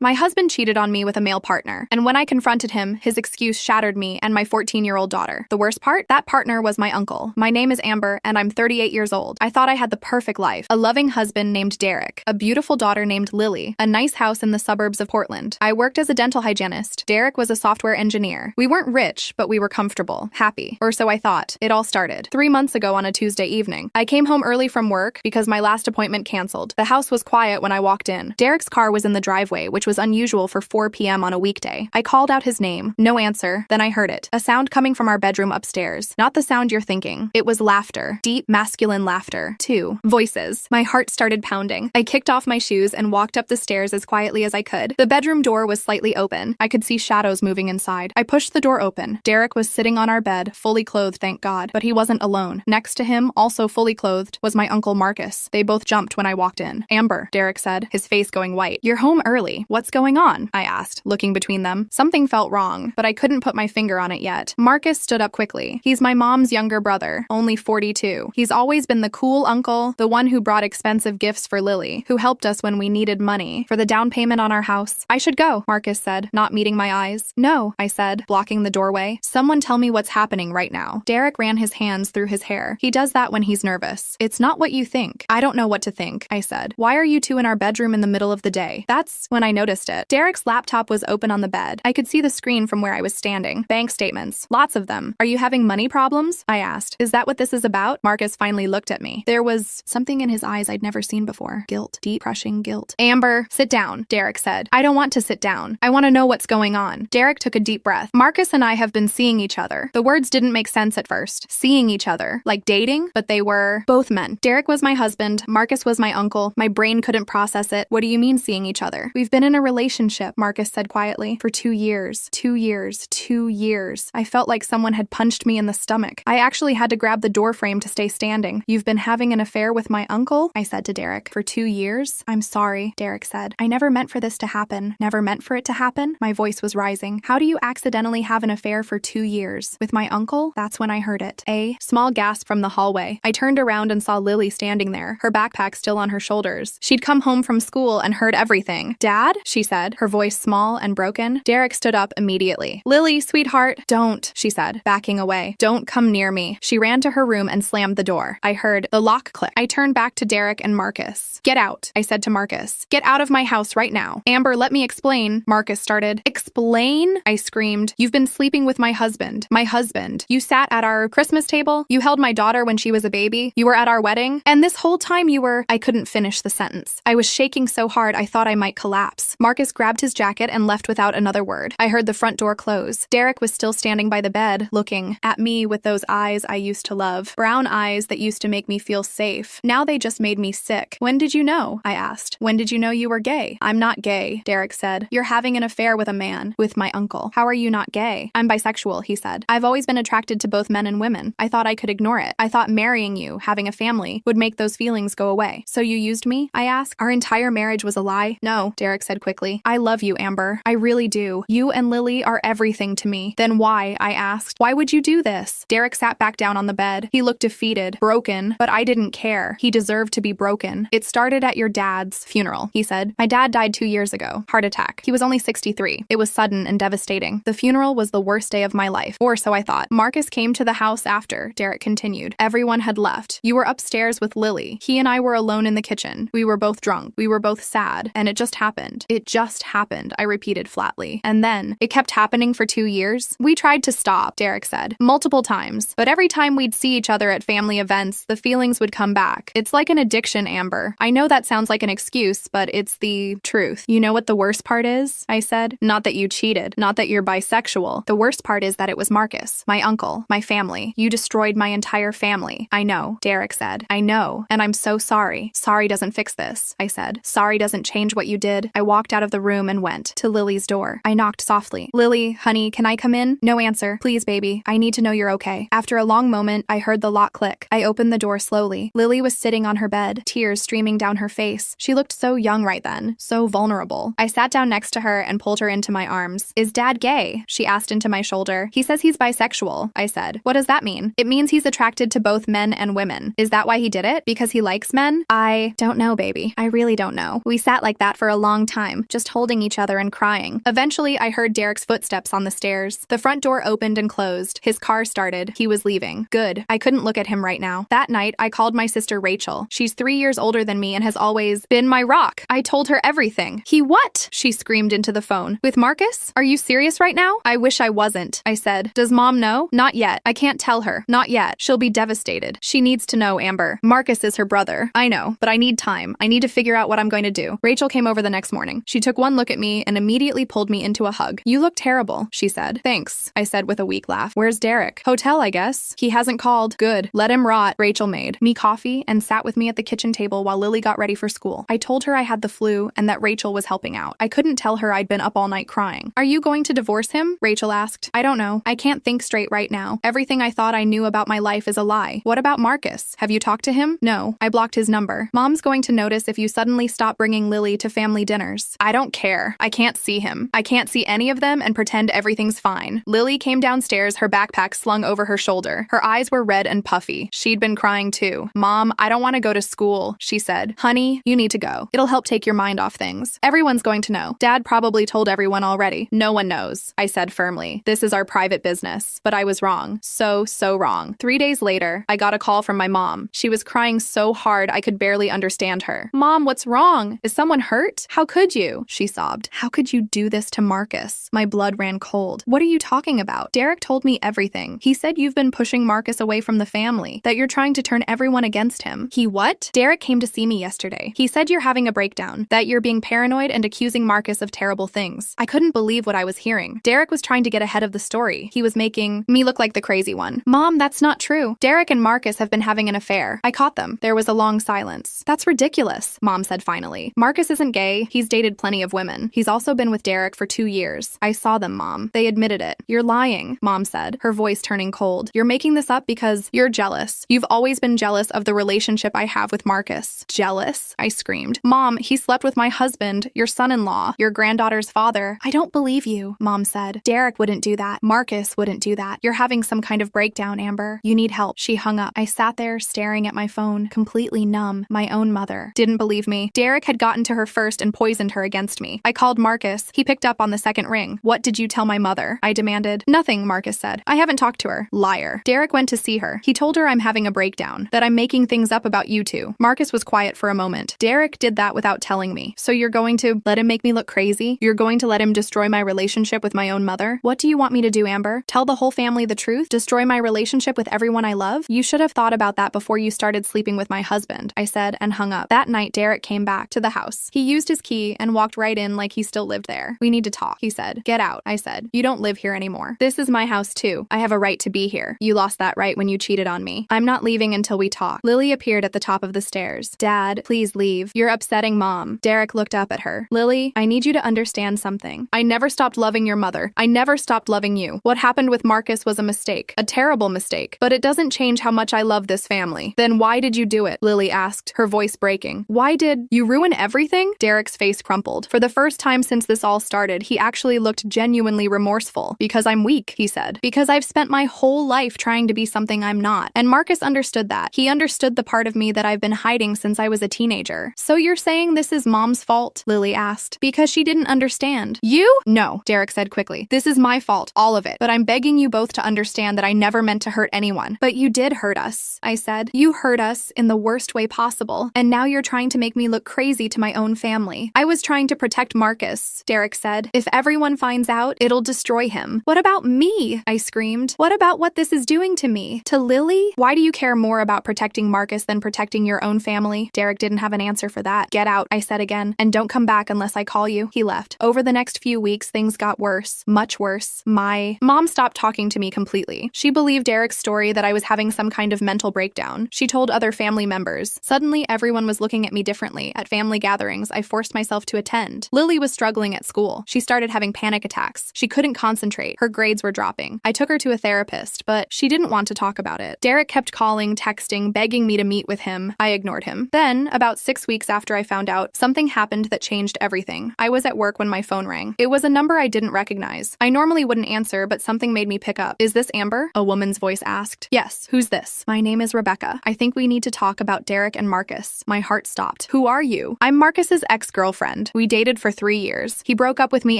My husband cheated on me with a male partner, and when I confronted him, his excuse shattered me and my 14-year-old daughter. The worst part? That partner was my uncle. My name is Amber, and I'm 38 years old. I thought I had the perfect life. A loving husband named Derek, a beautiful daughter named Lily, a nice house in the suburbs of Portland. I worked as a dental hygienist. Derek was a software engineer. We weren't rich, but we were comfortable, happy. Or so I thought. It all started 3 months ago on a Tuesday evening. I came home early from work because my last appointment canceled. The house was quiet when I walked in. Derek's car was in the driveway, which was unusual for 4 p.m. on a weekday. I called out his name. No answer. Then I heard it. A sound coming from our bedroom upstairs. Not the sound you're thinking. It was laughter. Deep, masculine laughter. 2 voices. My heart started pounding. I kicked off my shoes and walked up the stairs as quietly as I could. The bedroom door was slightly open. I could see shadows moving inside. I pushed the door open. Derek was sitting on our bed, fully clothed, thank God. But he wasn't alone. Next to him, also fully clothed, was my uncle Marcus. They both jumped when I walked in. Amber, Derek said, his face going white. You're home early. What's going on? I asked, looking between them. Something felt wrong, but I couldn't put my finger on it yet. Marcus stood up quickly. He's my mom's younger brother, only 42. He's always been the cool uncle, the one who brought expensive gifts for Lily, who helped us when we needed money for the down payment on our house. I should go, Marcus said, not meeting my eyes. No, I said, blocking the doorway. Someone tell me what's happening right now. Derek ran his hands through his hair. He does that when he's nervous. It's not what you think. I don't know what to think, I said. Why are you two in our bedroom in the middle of the day? That's when I noticed it. Derek's laptop was open on the bed. I could see the screen from where I was standing. Bank statements. Lots of them. Are you having money problems? I asked. Is that what this is about? Marcus finally looked at me. There was something in his eyes I'd never seen before. Guilt. Deep, crushing guilt. Amber, sit down, Derek said. I don't want to sit down. I want to know what's going on. Derek took a deep breath. Marcus and I have been seeing each other. The words didn't make sense at first. Seeing each other. Like dating, but they were both men. Derek was my husband. Marcus was my uncle. My brain couldn't process it. What do you mean seeing each other? We've been in a relationship, Marcus said quietly, for 2 years. 2 years. 2 years. I felt like someone had punched me in the stomach. I actually had to grab the door frame to stay standing. You've been having an affair with my uncle? I said to Derek. For 2 years? I'm sorry, Derek said. I never meant for this to happen. Never meant for it to happen? My voice was rising. How do you accidentally have an affair for 2 years? With my uncle? That's when I heard it. A small gasp from the hallway. I turned around and saw Lily standing there, her backpack still on her shoulders. She'd come home from school and heard everything. Dad? She said, her voice small and broken. Derek stood up immediately. Lily, sweetheart, don't, she said, backing away. Don't come near me. She ran to her room and slammed the door. I heard the lock click. I turned back to Derek and Marcus. Get out, I said to Marcus. Get out of my house right now. Amber, let me explain, Marcus started. Explain? I screamed. You've been sleeping with my husband. My husband. You sat at our Christmas table. You held my daughter when she was a baby. You were at our wedding. And this whole time you were... I couldn't finish the sentence. I was shaking so hard I thought I might collapse. Marcus grabbed his jacket and left without another word. I heard the front door close. Derek was still standing by the bed, looking at me with those eyes I used to love. Brown eyes that used to make me feel safe. Now they just made me sick. When did you know? I asked. When did you know you were gay? I'm not gay, Derek said. You're having an affair with a man. With my uncle. How are you not gay? I'm bisexual, he said. I've always been attracted to both men and women. I thought I could ignore it. I thought marrying you, having a family, would make those feelings go away. So you used me? I asked. Our entire marriage was a lie? No, Derek said quickly. I love you, Amber. I really do. You and Lily are everything to me. Then why? I asked. Why would you do this? Derek sat back down on the bed. He looked defeated, broken, but I didn't care. He deserved to be broken. It started at your dad's funeral, he said. My dad died 2 years ago. Heart attack. He was only 63. It was sudden and devastating. The funeral was the worst day of my life, or so I thought. Marcus came to the house after, Derek continued. Everyone had left. You were upstairs with Lily. He and I were alone in the kitchen. We were both drunk. We were both sad. And it just happened. It just happened, I repeated flatly. And then, it kept happening for 2 years. We tried to stop, Derek said, multiple times. But every time we'd see each other at family events, the feelings would come back. It's like an addiction, Amber. I know that sounds like an excuse, but it's the truth. You know what the worst part is? I said. Not that you cheated. Not that you're bisexual. The worst part is that it was Marcus, my uncle, my family. You destroyed my entire family. I know, Derek said. I know, and I'm so sorry. Sorry doesn't fix this, I said. Sorry doesn't change what you did. I walked out of the room and went to Lily's door. I knocked softly. Lily, honey, can I come in? No answer. Please, baby. I need to know you're okay. After a long moment, I heard the lock click. I opened the door slowly. Lily was sitting on her bed, tears streaming down her face. She looked so young right then, so vulnerable. I sat down next to her and pulled her into my arms. Is Dad gay? She asked into my shoulder. He says he's bisexual, I said. What does that mean? It means he's attracted to both men and women. Is that why he did it? Because he likes men? I don't know, baby. I really don't know. We sat like that for a long time. time, just holding each other and crying. Eventually, I heard Derek's footsteps on the stairs. The front door opened and closed. His car started. He was leaving. Good. I couldn't look at him right now. That night, I called my sister Rachel. She's 3 years older than me and has always been my rock. I told her everything. He what? She screamed into the phone. With Marcus? Are you serious right now? I wish I wasn't, I said. Does Mom know? Not yet. I can't tell her. Not yet. She'll be devastated. She needs to know, Amber. Marcus is her brother. I know, but I need time. I need to figure out what I'm going to do. Rachel came over the next morning. She took one look at me and immediately pulled me into a hug. You look terrible, she said. Thanks, I said with a weak laugh. Where's Derek? Hotel, I guess. He hasn't called. Good. Let him rot. Rachel made me coffee and sat with me at the kitchen table while Lily got ready for school. I told her I had the flu and that Rachel was helping out. I couldn't tell her I'd been up all night crying. Are you going to divorce him? Rachel asked. I don't know. I can't think straight right now. Everything I thought I knew about my life is a lie. What about Marcus? Have you talked to him? No. I blocked his number. Mom's going to notice if you suddenly stop bringing Lily to family dinners. I don't care. I can't see him. I can't see any of them and pretend everything's fine. Lily came downstairs, her backpack slung over her shoulder. Her eyes were red and puffy. She'd been crying too. Mom, I don't want to go to school, she said. Honey, you need to go. It'll help take your mind off things. Everyone's going to know. Dad probably told everyone already. No one knows, I said firmly. This is our private business. But I was wrong. So wrong. 3 days later, I got a call from my mom. She was crying so hard I could barely understand her. Mom, what's wrong? Is someone hurt? How could you? She sobbed. How could you do this to Marcus? My blood ran cold. What are you talking about? Derek told me everything. He said you've been pushing Marcus away from the family, that you're trying to turn everyone against him. He what? Derek came to see me yesterday. He said you're having a breakdown, that you're being paranoid and accusing Marcus of terrible things. I couldn't believe what I was hearing. Derek was trying to get ahead of the story. He was making me look like the crazy one. Mom, that's not true. Derek and Marcus have been having an affair. I caught them. There was a long silence. That's ridiculous, Mom said finally. Marcus isn't gay. He's dated plenty of women. He's also been with Derek for 2 years. I saw them, Mom. They admitted it. You're lying, Mom said, her voice turning cold. You're making this up because you're jealous. You've always been jealous of the relationship I have with Marcus. Jealous? I screamed. Mom, he slept with my husband, your son-in-law, your granddaughter's father. I don't believe you, Mom said. Derek wouldn't do that. Marcus wouldn't do that. You're having some kind of breakdown, Amber. You need help. She hung up. I sat there staring at my phone, completely numb. My own mother didn't believe me. Derek had gotten to her first and poisoned her against me. I called Marcus. He picked up on the second ring. What did you tell my mother? I demanded. Nothing, Marcus said. I haven't talked to her. Liar. Derek went to see her. He told her I'm having a breakdown, that I'm making things up about you two. Marcus was quiet for a moment. Derek did that without telling me. So you're going to let him make me look crazy? You're going to let him destroy my relationship with my own mother? What do you want me to do, Amber? Tell the whole family the truth? Destroy my relationship with everyone I love? You should have thought about that before you started sleeping with my husband, I said and hung up. That night, Derek came back to the house. He used his key and walked right in like he still lived there. We need to talk, he said. Get out, I said. You don't live here anymore. This is my house too. I have a right to be here. You lost that right when you cheated on me. I'm not leaving until we talk. Lily appeared at the top of the stairs. Dad, please leave. You're upsetting Mom. Derek looked up at her. Lily, I need you to understand something. I never stopped loving your mother. I never stopped loving you. What happened with Marcus was a mistake. A terrible mistake. But it doesn't change how much I love this family. Then why did you do it? Lily asked, her voice breaking. Why did you ruin everything? Derek's face crumpled. For the first time since this all started, he actually looked genuinely remorseful. Because I'm weak, he said. Because I've spent my whole life trying to be something I'm not. And Marcus understood that. He understood the part of me that I've been hiding since I was a teenager. So you're saying this is Mom's fault? Lily asked. Because she didn't understand. You? No, Derek said quickly. This is my fault, all of it. But I'm begging you both to understand that I never meant to hurt anyone. But you did hurt us, I said. You hurt us in the worst way possible. And now you're trying to make me look crazy to my own family. I was trying to protect Marcus, Derek said. If everyone finds out, it'll destroy him. What about me? I screamed. What about what this is doing to me? To Lily? Why do you care more about protecting Marcus than protecting your own family? Derek didn't have an answer for that. Get out, I said again, and don't come back unless I call you. He left. Over the next few weeks, things got worse. Much worse. My mom stopped talking to me completely. She believed Derek's story that I was having some kind of mental breakdown. She told other family members. Suddenly, everyone was looking at me differently. At family gatherings, I forced myself to attend. Lily was struggling at school. She started having panic attacks. She couldn't concentrate. Her grades were dropping. I took her to a therapist, but she didn't want to talk about it. Derek kept calling, texting, begging me to meet with him. I ignored him. Then, about 6 weeks after I found out, something happened that changed everything. I was at work when my phone rang. It was a number I didn't recognize. I normally wouldn't answer, but something made me pick up. Is this Amber? A woman's voice asked. Yes. Who's this? My name is Rebecca. I think we need to talk about Derek and Marcus. My heart stopped. Who are you? I'm Marcus's ex-girlfriend. boyfriend. We dated for 3 years. He broke up with me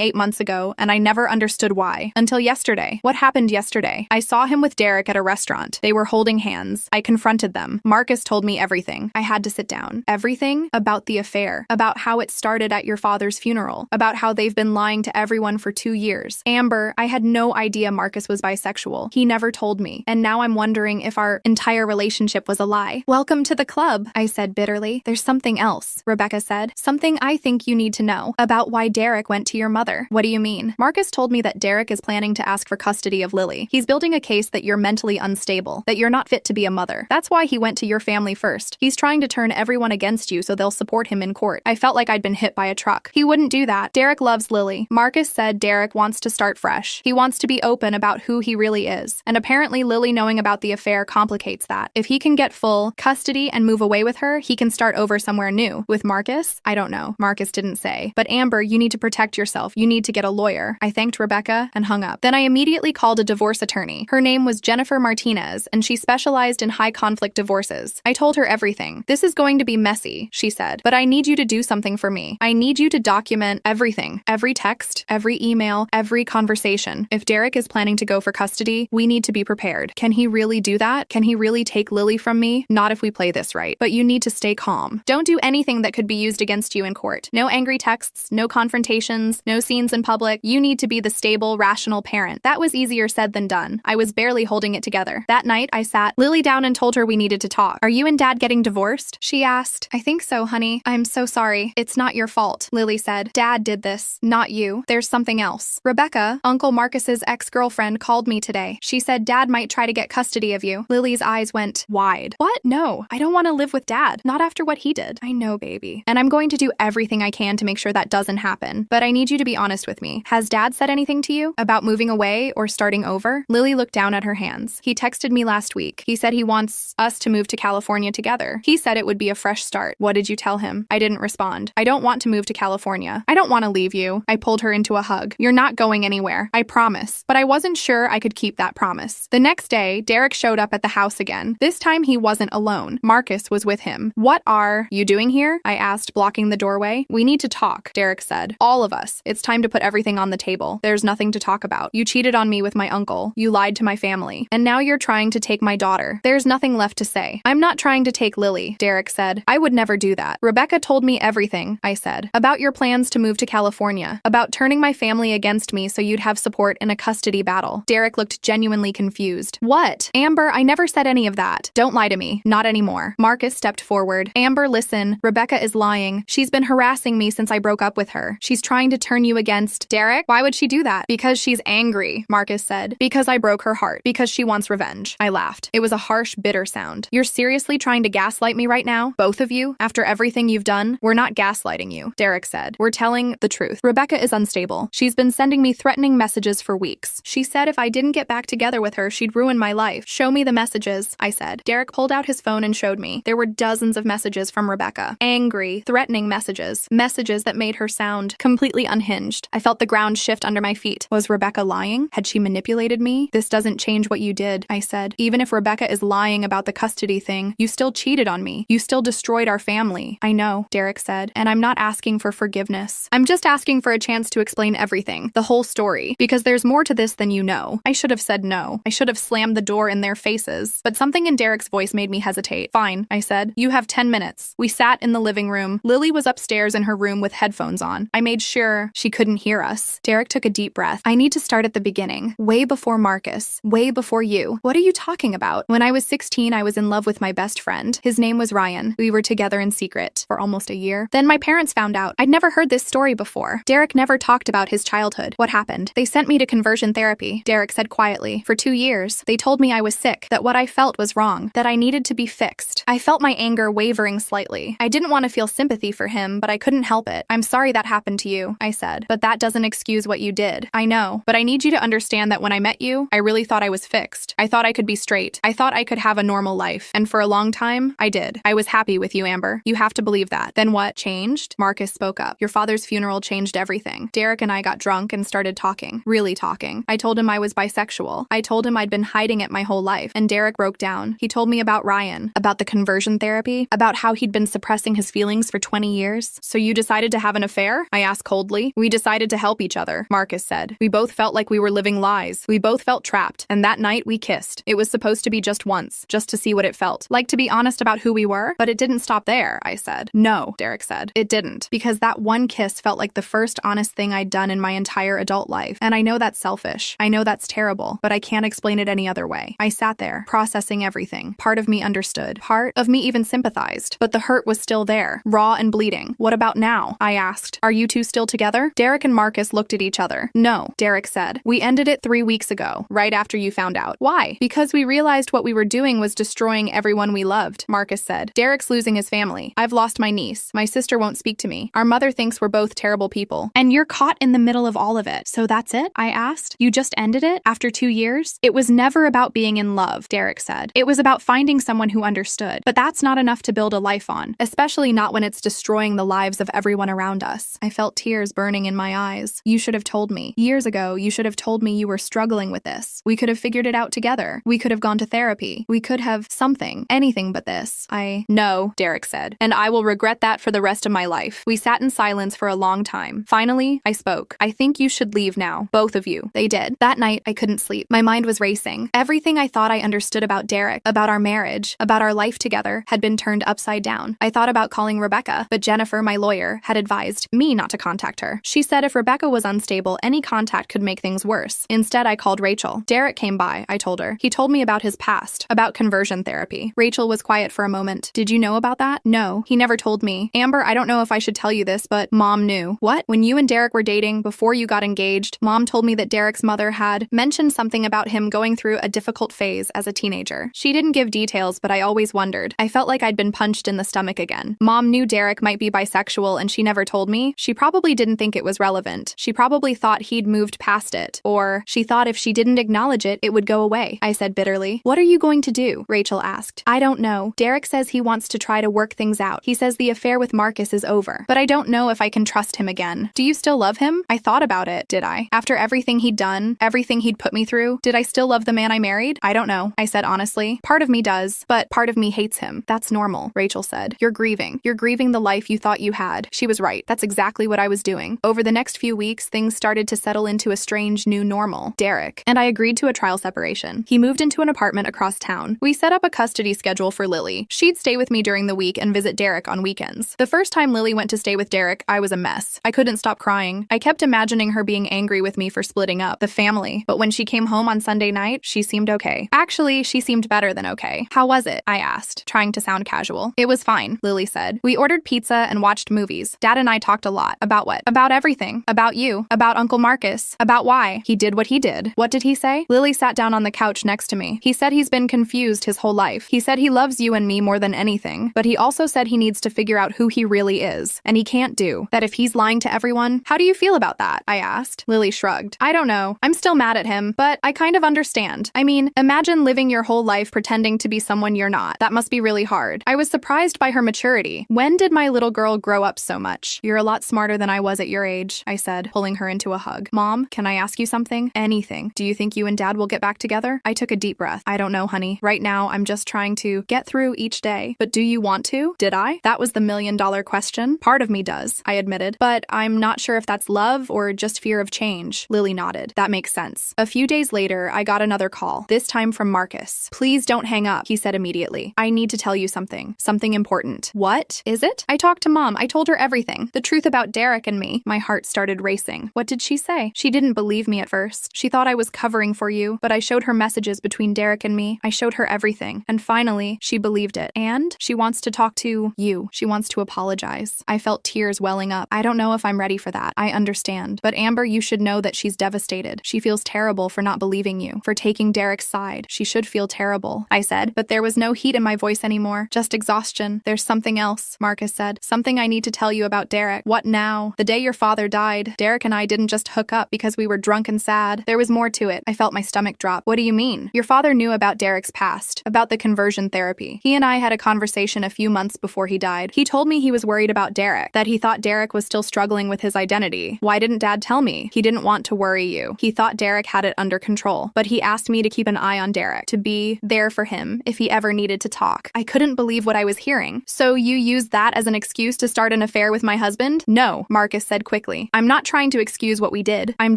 8 months ago, and I never understood why. Until yesterday. What happened yesterday? I saw him with Derek at a restaurant. They were holding hands. I confronted them. Marcus told me everything. I had to sit down. Everything about the affair. About how it started at your father's funeral. About how they've been lying to everyone for 2 years. Amber, I had no idea Marcus was bisexual. He never told me. And now I'm wondering if our entire relationship was a lie. Welcome to the club, I said bitterly. There's something else, Rebecca said. Something I think you need to know about why Derek went to your mother. What do you mean? Marcus told me that Derek is planning to ask for custody of Lily. He's building a case that you're mentally unstable, that you're not fit to be a mother. That's why he went to your family first. He's trying to turn everyone against you so they'll support him in court. I felt like I'd been hit by a truck. He wouldn't do that. Derek loves Lily. Marcus said Derek wants to start fresh. He wants to be open about who he really is. And apparently Lily knowing about the affair complicates that. If he can get full custody and move away with her, he can start over somewhere new. With Marcus? I don't know. Marcus didn't say. But Amber, you need to protect yourself. You need to get a lawyer. I thanked Rebecca and hung up. Then I immediately called a divorce attorney. Her name was Jennifer Martinez, and she specialized in high-conflict divorces. I told her everything. This is going to be messy, she said, but I need you to do something for me. I need you to document everything. Every text, every email, every conversation. If Derek is planning to go for custody, we need to be prepared. Can he really do that? Can he really take Lily from me? Not if we play this right. But you need to stay calm. Don't do anything that could be used against you in court. No angry texts, no confrontations, no scenes in public. You need to be the stable, rational parent. That was easier said than done. I was barely holding it together. That night, I sat Lily down and told her we needed to talk. Are you and Dad getting divorced? She asked. I think so, honey. I'm so sorry. It's not your fault, Lily said. Dad did this, not you. There's something else. Rebecca, Uncle Marcus's ex-girlfriend, called me today. She said Dad might try to get custody of you. Lily's eyes went wide. What? No, I don't want to live with Dad. Not after what he did. I know, baby. And I'm going to do everything I can to make sure that doesn't happen. But I need you to be honest with me. Has Dad said anything to you about moving away or starting over? Lily looked down at her hands. He texted me last week. He said he wants us to move to California together. He said it would be a fresh start. What did you tell him? I didn't respond. I don't want to move to California. I don't want to leave you. I pulled her into a hug. You're not going anywhere. I promise. But I wasn't sure I could keep that promise. The next day, Derek showed up at the house again. This time he wasn't alone. Marcus was with him. What are you doing here? I asked, blocking the doorway. We need to talk, Derek said. All of us. It's time to put everything on the table. There's nothing to talk about. You cheated on me with my uncle. You lied to my family. And now you're trying to take my daughter. There's nothing left to say. I'm not trying to take Lily, Derek said. I would never do that. Rebecca told me everything, I said. About your plans to move to California. About turning my family against me so you'd have support in a custody battle. Derek looked genuinely confused. What? Amber, I never said any of that. Don't lie to me. Not anymore. Marcus stepped forward. Amber, listen. Rebecca is lying. She's been harassing me since I broke up with her. She's trying to turn you against Derek. Why would she do that? Because she's angry, Marcus said. Because I broke her heart. Because she wants revenge. I laughed. It was a harsh, bitter sound. You're seriously trying to gaslight me right now? Both of you? After everything you've done? We're not gaslighting you, Derek said. We're telling the truth. Rebecca is unstable. She's been sending me threatening messages for weeks. She said if I didn't get back together with her, she'd ruin my life. Show me the messages, I said. Derek pulled out his phone and showed me. There were dozens of messages from Rebecca. Angry, threatening messages. Messages that made her sound completely unhinged. I felt the ground shift under my feet. Was Rebecca lying? Had she manipulated me? This doesn't change what you did, I said. Even if Rebecca is lying about the custody thing, you still cheated on me. You still destroyed our family. I know, Derek said, and I'm not asking for forgiveness. I'm just asking for a chance to explain everything, the whole story, because there's more to this than you know. I should have said no. I should have slammed the door in their faces, but something in Derek's voice made me hesitate. Fine, I said. You have 10 minutes. We sat in the living room. Lily was upstairs in her room with headphones on. I made sure she couldn't hear us. Derek took a deep breath. I need to start at the beginning, way before Marcus, way before you. What are you talking about? When I was 16, I was in love with my best friend. His name was Ryan. We were together in secret for almost a year. Then my parents found out. I'd never heard this story before. Derek never talked about his childhood. What happened? They sent me to conversion therapy, Derek said quietly. For 2 years, they told me I was sick, that what I felt was wrong, that I needed to be fixed. I felt my anger wavering slightly. I didn't want to feel sympathy for him, but I couldn't help it. I'm sorry that happened to you, I said. But that doesn't excuse what you did. I know, but I need you to understand that when I met you, I really thought I was fixed. I thought I could be straight. I thought I could have a normal life. And for a long time, I did. I was happy with you, Amber. You have to believe that. Then what changed? Marcus spoke up. Your father's funeral changed everything. Derek and I got drunk and started talking. Really talking. I told him I was bisexual. I told him I'd been hiding it my whole life. And Derek broke down. He told me about Ryan, about the conversion therapy, about how he'd been suppressing his feelings for 20 years. So you decided to have an affair? I asked coldly. We decided to help each other, Marcus said. We both felt like we were living lies. We both felt trapped. And that night we kissed. It was supposed to be just once, just to see what it felt like to be honest about who we were, but it didn't stop there, I said. No, Derek said. It didn't, because that one kiss felt like the first honest thing I'd done in my entire adult life. And I know that's selfish. I know that's terrible, but I can't explain it any other way. I sat there, processing everything. Part of me understood. Part of me even sympathized. But the hurt was still there, raw and bleeding. What about now? I asked. Are you two still together? Derek and Marcus looked at each other. No, Derek said. We ended it 3 weeks ago, right after you found out. Why? Because we realized what we were doing was destroying everyone we loved, Marcus said. Derek's losing his family. I've lost my niece. My sister won't speak to me. Our mother thinks we're both terrible people. And you're caught in the middle of all of it. So that's it? I asked. You just ended it? After 2 years? It was never about being in love, Derek said. It was about finding someone who understood. But that's not enough to build a life on, especially not when it's destroying the lives of everyone around us. I felt tears burning in my eyes. You should have told me. Years ago, you should have told me you were struggling with this. We could have figured it out together. We could have gone to therapy. We could have something, anything but this. No, Derek said, and I will regret that for the rest of my life. We sat in silence for a long time. Finally, I spoke. I think you should leave now, both of you. They did. That night, I couldn't sleep. My mind was racing. Everything I thought I understood about Derek, about our marriage, about our life together, had been turned upside down. I thought about calling Rebecca, but Jennifer, my lawyer, had advised me not to contact her. She said if Rebecca was unstable, any contact could make things worse. Instead, I called Rachel. Derek came by, I told her. He told me about his past, about conversion therapy. Rachel was quiet for a moment. Did you know about that? No, he never told me. Amber, I don't know if I should tell you this, but Mom knew. What? When you and Derek were dating, before you got engaged, Mom told me that Derek's mother had mentioned something about him going through a difficult phase as a teenager. She didn't give details, but I always wondered. I felt like I'd been punched in the stomach again. Mom knew Derek might be bisexual and she never told me. She probably didn't think it was relevant. She probably thought he'd moved past it. Or she thought if she didn't acknowledge it, it would go away. I said bitterly. What are you going to do? Rachel asked. I don't know. Derek says he wants to try to work things out. He says the affair with Marcus is over. But I don't know if I can trust him again. Do you still love him? I thought about it, did I? After everything he'd done, everything he'd put me through, did I still love the man I married? I don't know. I said honestly. Part of me does, but part of me hates him. That's normal, Rachel said. You're grieving. You're grieving the life you thought you had. She was right. That's exactly what I was doing. Over the next few weeks, things started to settle into a strange new normal. Derek and I agreed to a trial separation. He moved into an apartment across town. We set up a custody schedule for Lily. She'd stay with me during the week and visit Derek on weekends. The first time Lily went to stay with Derek, I was a mess. I couldn't stop crying. I kept imagining her being angry with me for splitting up the family. But when she came home on Sunday night, she seemed okay. Actually, she seemed better than okay. How was it? I asked, trying to sound casual. It was fine, Lily said. We ordered pizza and watched movies. Dad and I talked a lot. About what? About everything. About you. About Uncle Marcus. About why he did what he did. What did he say? Lily sat down on the couch next to me. He said he's been confused his whole life. He said he loves you and me more than anything, but he also said he needs to figure out who he really is, and he can't do that if he's lying to everyone. How do you feel about that? I asked. Lily shrugged. I don't know. I'm still mad at him, but I kind of understand. I mean, imagine living your whole life pretending to be someone you're not. That must be really hard. I was surprised by her maturity. When did my little girl grow up so much? You're a lot smarter than I was at your age, I said, pulling her into a hug. Mom, can I ask you something? Anything. Do you think you and Dad will get back together? I took a deep breath. I don't know, honey. Right now, I'm just trying to get through each day. But do you want to? Did I? That was the million-dollar question. Part of me does, I admitted. But I'm not sure if that's love or just fear of change. Lily nodded. That makes sense. A few days later, I got another call, this time from Marcus. Please don't hang up, he said immediately. I need to tell you something. Something important. What? Is it? I talked to Mom. I told her everything. The truth about Derek and me. My heart started racing. What did she say? She didn't believe me at first. She thought I was covering for you, but I showed her messages between Derek and me. I showed her everything. And finally, she believed it. And she wants to talk to you. She wants to apologize. I felt tears welling up. I don't know if I'm ready for that. I understand. But Amber, you should know that she's devastated. She feels terrible for not believing you, for taking Derek's side. She should feel terrible, I said, but there was no heat in my voice anymore, just exhaustion. There's something else, Marcus said. Something I need to tell you about Derek. What now? The day your father died, Derek and I didn't just hook up because we were drunk and sad. There was more to it. I felt my stomach drop. What do you mean? Your father knew about Derek's past, about the conversion therapy. He and I had a conversation a few months before he died. He told me he was worried about Derek, that he thought Derek was still struggling with his identity. Why didn't Dad tell me? He didn't want to worry you. He thought Derek had it under control, but he asked me to keep an eye on Derek, to be there for him if he ever needed to talk. I couldn't believe what I was hearing. So you used that as an excuse to start an affair with my husband? No, Marcus said quickly. I'm not trying to excuse what we did. I'm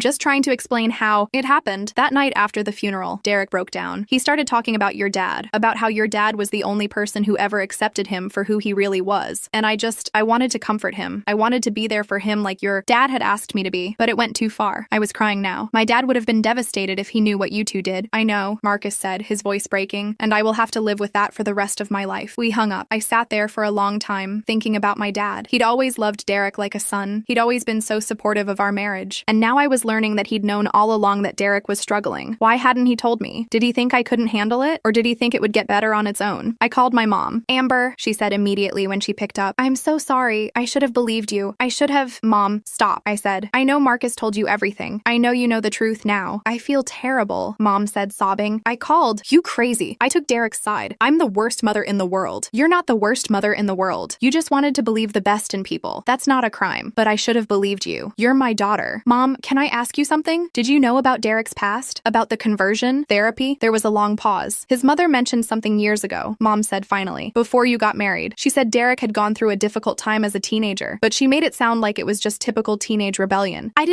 just trying to explain how it happened. That night after the funeral, Derek broke down. He started talking about your dad, about how your dad was the only person who ever accepted him for who he really was. And I wanted to comfort him. I wanted to be there for him like your dad had asked me to be, but it went too far. I was crying now. My dad would have been devastated if he knew what you two did. I know, Marcus said, his voice breaking, and I will have to live with that for the rest of my life. We hung up. I sat there for a long time, thinking about my dad. He'd always loved Derek like a son. He'd always been so supportive of our marriage. And now I was learning that he'd known all along that Derek was struggling. Why hadn't he told me? Did he think I couldn't handle it? Or did he think it would get better on its own? I called my mom. Amber, she said immediately when she picked up. I'm so sorry. I should have believed you. I should have. Mom, stop, I said. I know Marcus told you everything. I know you know the truth now. I feel terrible, Mom said, sobbing. I called. You crazy. I took Derek's side. I'm the worst mother in the world. You're not the worst mother in the world. You just wanted to believe the best in people. That's not a crime. But I should have believed you. You're my daughter. Mom, can I ask you something? Did you know about Derek's past? About the conversion? Therapy? There was a long pause. His mother mentioned something years ago, Mom said finally. Before you got married. She said Derek had gone through a difficult time as a teenager, but she made it sound like it was just typical teenage rebellion. I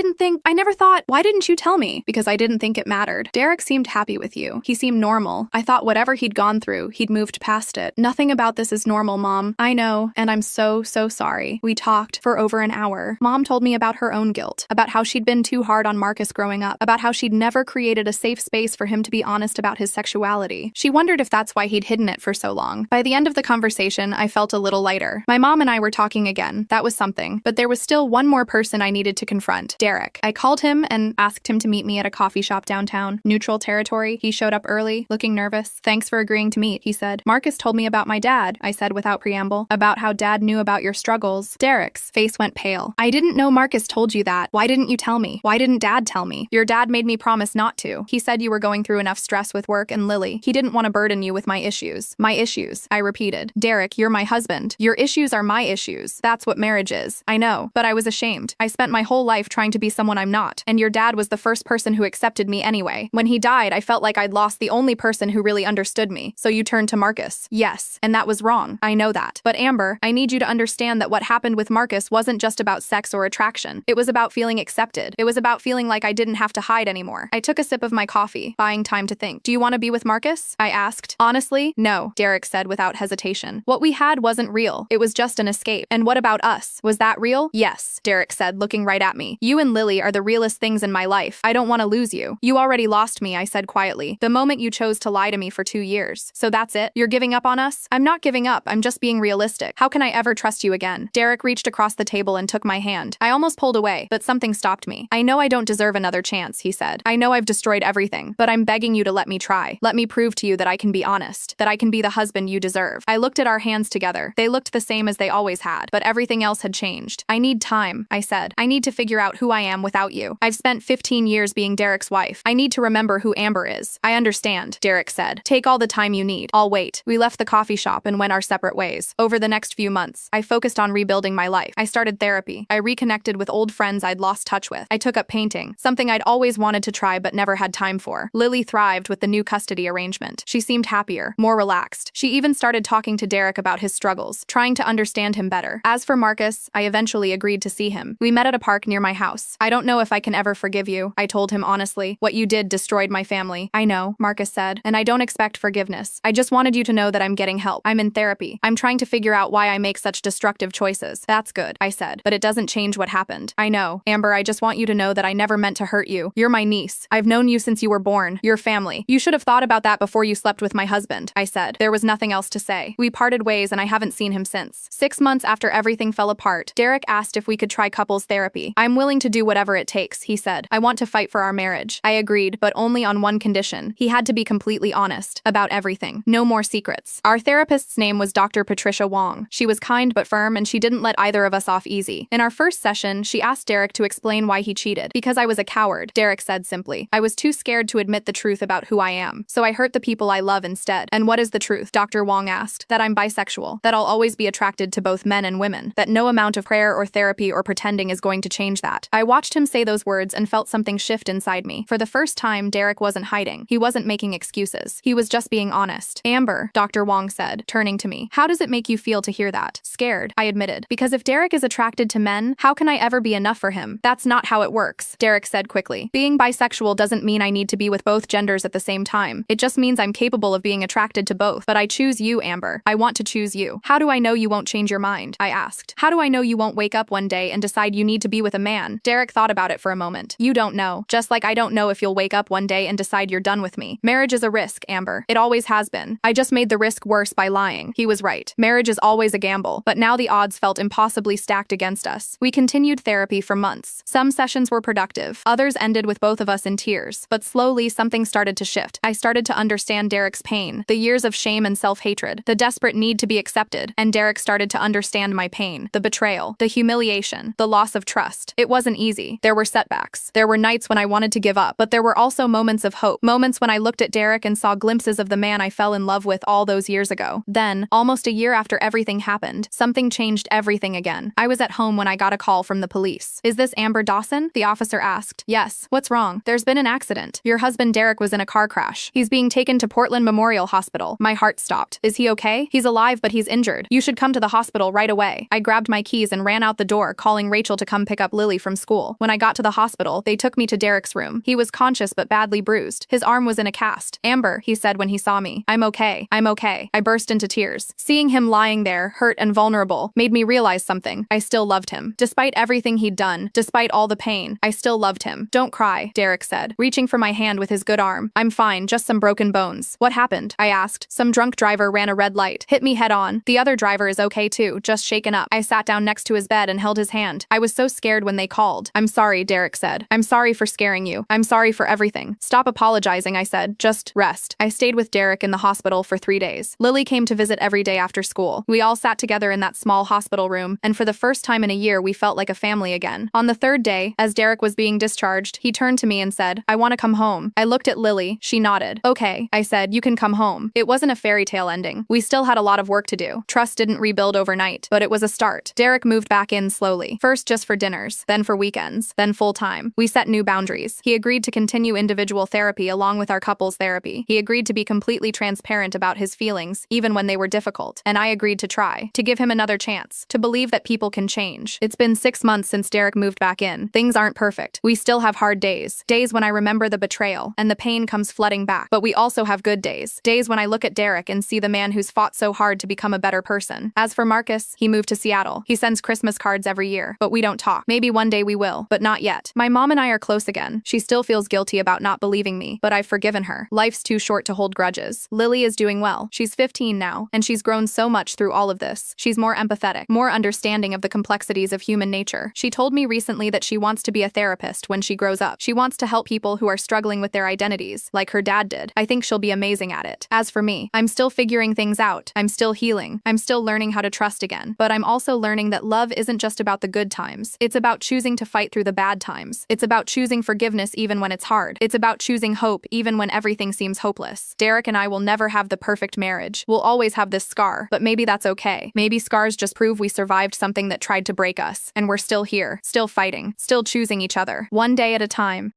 never thought, why didn't you tell me? Because I didn't think it mattered. Derek seemed happy with you. He seemed normal. I thought whatever he'd gone through, he'd moved past it. Nothing about this is normal, Mom. I know, and I'm so sorry. We talked for over an hour. Mom told me about her own guilt, about how she'd been too hard on Marcus growing up, about how she'd never created a safe space for him to be honest about his sexuality. She wondered if that's why he'd hidden it for so long. By the end of the conversation, I felt a little lighter. My mom and I were talking again. That was something. But there was still one more person I needed to confront. Derek. I called him and asked him to meet me at a coffee shop downtown. Neutral territory. He showed up early, looking nervous. Thanks for agreeing to meet, he said. Marcus told me about my dad, I said without preamble. About how dad knew about your struggles. Derek's face went pale. I didn't know Marcus told you that. Why didn't you tell me? Why didn't Dad tell me? Your dad made me promise not to. He said you were going through enough stress with work and Lily. He didn't want to burden you with my issues. My issues, I repeated. Derek, you're my husband. Your issues are my issues. That's what marriage is. I know, but I was ashamed. I spent my whole life trying to be someone I'm not, and your dad was the first person who accepted me anyway. When he died, I felt like I'd lost the only person who really understood me, so you turned to Marcus. Yes, and that was wrong. I know that. But Amber, I need you to understand that what happened with Marcus wasn't just about sex or attraction. It was about feeling accepted. It was about feeling like I didn't have to hide anymore. I took a sip of my coffee, buying time to think. Do you want to be with Marcus? I asked. Honestly, no, Derek said without hesitation. What we had wasn't real. It was just an escape. And what about us? Was that real? Yes, Derek said, looking right at me. You and Lily are the realest things in my life. I don't want to lose you. You already lost me, I said quietly, the moment you chose to lie to me for 2 years. So that's it? You're giving up on us? I'm not giving up. I'm just being realistic. How can I ever trust you again? Derek reached across the table and took my hand. I almost pulled away, but something stopped me. I know I don't deserve another chance, he said. I know I've destroyed everything, but I'm begging you to let me try. Let me prove to you that I can be honest, that I can be the husband you deserve. I looked at our hands together. They looked the same as they always had, but everything else had changed. I need time, I said. I need to figure out who I am without you. I've spent 15 years being Derek's wife. I need to remember who Amber is. I understand, Derek said. Take all the time you need. I'll wait. We left the coffee shop and went our separate ways. Over the next few months, I focused on rebuilding my life. I started therapy. I reconnected with old friends I'd lost touch with. I took up painting, something I'd always wanted to try but never had time for. Lily thrived with the new custody arrangement. She seemed happier, more relaxed. She even started talking to Derek about his struggles, trying to understand him better. As for Marcus, I eventually agreed to see him. We met at a park near my house. I don't know if I can ever forgive you, I told him honestly. What you did destroyed my family. I know, Marcus said, and I don't expect forgiveness. I just wanted you to know that I'm getting help. I'm in therapy. I'm trying to figure out why I make such destructive choices. That's good, I said, but it doesn't change what happened. I know. Amber, I just want you to know that I never meant to hurt you. You're my niece. I've known you since you were born. Your family. You should have thought about that before you slept with my husband, I said. There was nothing else to say. We parted ways and I haven't seen him since. 6 months after everything fell apart, Derek asked if we could try couples therapy. I'm willing to do whatever it takes, he said. I want to fight for our marriage. I agreed, but only on one condition. He had to be completely honest about everything. No more secrets. Our therapist's name was Dr. Patricia Wong. She was kind but firm, and she didn't let either of us off easy. In our first session, she asked Derek to explain why he cheated. Because I was a coward, Derek said simply. I was too scared to admit the truth about who I am. So I hurt the people I love instead. And what is the truth? Dr. Wong asked. That I'm bisexual. That I'll always be attracted to both men and women. That no amount of prayer or therapy or pretending is going to change that. I watched him say those words and felt something shift inside me. For the first time, Derek wasn't hiding. He wasn't making excuses. He was just being honest. Amber, Dr. Wong said, turning to me. How does it make you feel to hear that? Scared, I admitted. Because if Derek is attracted to men, how can I ever be enough for him? That's not how it works, Derek said quickly. Being bisexual doesn't mean I need to be with both genders at the same time. It just means I'm capable of being attracted to both. But I choose you, Amber. I want to choose you. How do I know you won't change your mind? I asked. How do I know you won't wake up one day and decide you need to be with a man? Derek thought about it for a moment. You don't know. Just like I don't know if you'll wake up one day and decide you're done with me. Marriage is a risk, Amber. It always has been. I just made the risk worse by lying. He was right. Marriage is always a gamble, but now the odds felt impossibly stacked against us. We continued therapy for months. Some sessions were productive. Others ended with both of us in tears. But slowly, something started to shift. I started to understand Derek's pain, the years of shame and self-hatred, the desperate need to be accepted, and Derek started to understand my pain, the betrayal, the humiliation, the loss of trust. It wasn't easy. There were setbacks. There were nights when I wanted to give up, but there were also moments of hope, moments when I looked at Derek and saw glimpses of the man I fell in love with all those years ago. Then, almost a year after everything happened, something changed everything again. I was at home when I got a call from the police. Is this Amber Dawson? The officer asked. Yes. What's wrong? There's been an accident. Your husband Derek was in a car crash. He's being taken to Portland Memorial Hospital. My heart stopped. Is he okay? He's alive, but he's injured. You should come to the hospital right away. I grabbed my keys and ran out the door, calling Rachel to come pick up Lily from school. When I got to the hospital, they took me to Derek's room. He was conscious but badly bruised. His arm was in a cast. Amber, he said when he saw me. I'm okay. I'm okay. I burst into tears. Seeing him lying there, hurt and vulnerable, made me realize something. I still loved him. Despite everything he'd done, despite all the pain, I still loved him. Don't cry, Derek said, reaching for my hand with his good arm. I'm fine, just some broken bones. What happened? I asked. Some drunk driver ran a red light, hit me head on. The other driver is okay too, just shaken up. I sat down next to his bed and held his hand. I was so scared when they called. I'm sorry, Derek said. I'm sorry for scaring you. I'm sorry for everything. Stop apologizing, I said. Just rest. I stayed with Derek in the hospital for 3 days. Lily came to visit every day after school. We all sat together in that small hospital room, and for the first time in a year, we felt like a family again. On the third day, as Derek was being discharged, he turned to me and said, I want to come home. I looked at Lily. She nodded. Okay, I said, you can come home. It wasn't a fairy tale ending. We still had a lot of work to do. Trust didn't rebuild overnight, but it was a start. Derek moved back in slowly. First just for dinners, then for weekends, then full-time. We set new boundaries. He agreed to continue individual therapy along with our couples therapy. He agreed to be completely transparent about his feelings, even when they were difficult. And I agreed to try, to give him another chance, to believe that people can change. It's been 6 months since Derek moved back in. Things aren't perfect. We still have hard days. Days when I remember the betrayal, and the pain comes flooding back. But we also have good days. Days when I look at Derek and see the man who's fought so hard to become a better person. As for Marcus, he moved to Seattle. He sends Christmas cards every year, but we don't talk. Maybe one day we will, but not yet. My mom and I are close again. She still feels guilty about not believing me, but I've forgiven her. Life's too short to hold grudges. Lily is doing well. She's 15 now, and she's grown so much through all of this. She's more empathetic, more understanding of the complexities of human nature. She told me recently that she wants to be a therapist when she grows up. She wants to help people who are struggling with their identities, like her dad did. I think she'll be amazing at it. As for me, I'm still figuring things out. I'm still healing. I'm still learning how to trust again. But I'm also learning that love isn't just about the good times. It's about choosing to fight through the bad times. It's about choosing forgiveness even when it's hard. It's about choosing hope even when everything seems hopeless. Derek and I will never have the perfect marriage. We'll always have this scar, but maybe that's okay. Maybe scars just prove we survived something that tried to break us, and we're still here, still fighting, still choosing each other, one day at a time.